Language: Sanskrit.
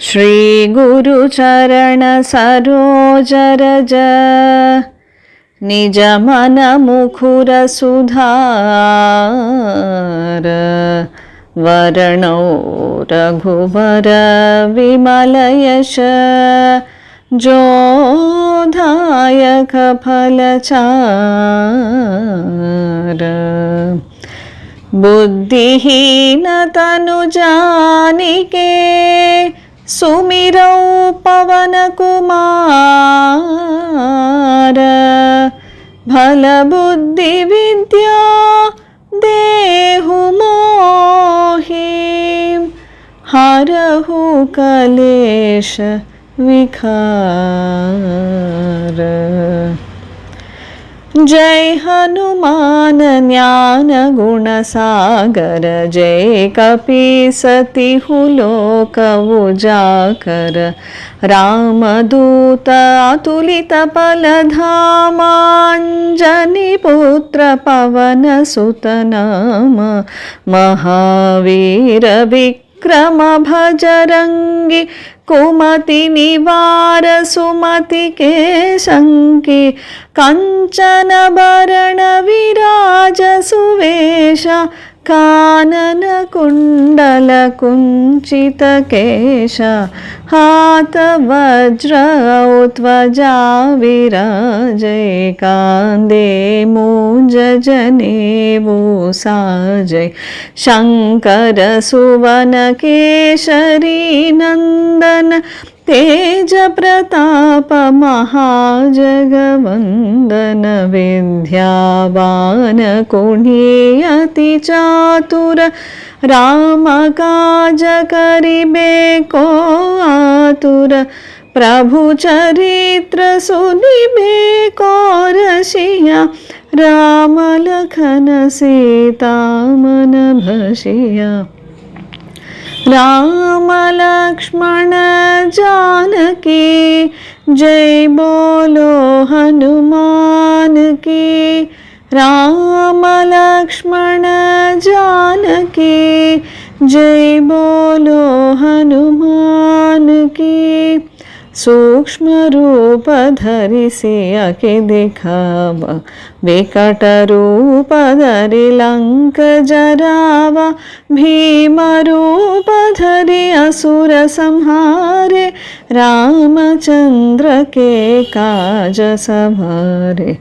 श्री गुरु चरण सरोज रज निज मन मुखुर सुधार वरणो रघुवर विमल यश जोधायक फलचार बुद्धिहीन तनु जानिके सुमिरौ पवन कुमार भल बुद्धि विद्या देहु मोहि हरहु कलेश विकार। जय हनुमान ज्ञान गुण सागर जय कपीसतिहु लोक उजाकर रामदूत अतुलित बलधामा अंजनी पुत्र पवन सुत नाम महावीर विक्रम भजरंगी कुमति निवार सुमति के शंकी कंचन बरण विराज सुवेश कानन कुंडल कुंचित केश हाथ वज्र ध्वजा विराजय कांदे मूंज जनेऊ साजय शंकर सुवन केशरी नंदन तेज प्रताप महाजगवंदन विद्यावान गुणी चातुर राम काज करिबे को आतुर प्रभु चरित्र सुनिबे को रसिया राम लखन सीता मन भसिया राम लक्ष्मण जानकी जय बोलो हनुमान की राम लक्ष्मण जानकी जय बोलो हनुमान की सूक्ष्म रूप धरि सिया के दिखावा विकट रूप धरि लंक जरावा भीम रूप धरि असुर संहारे रामचंद्र के काज सवारे।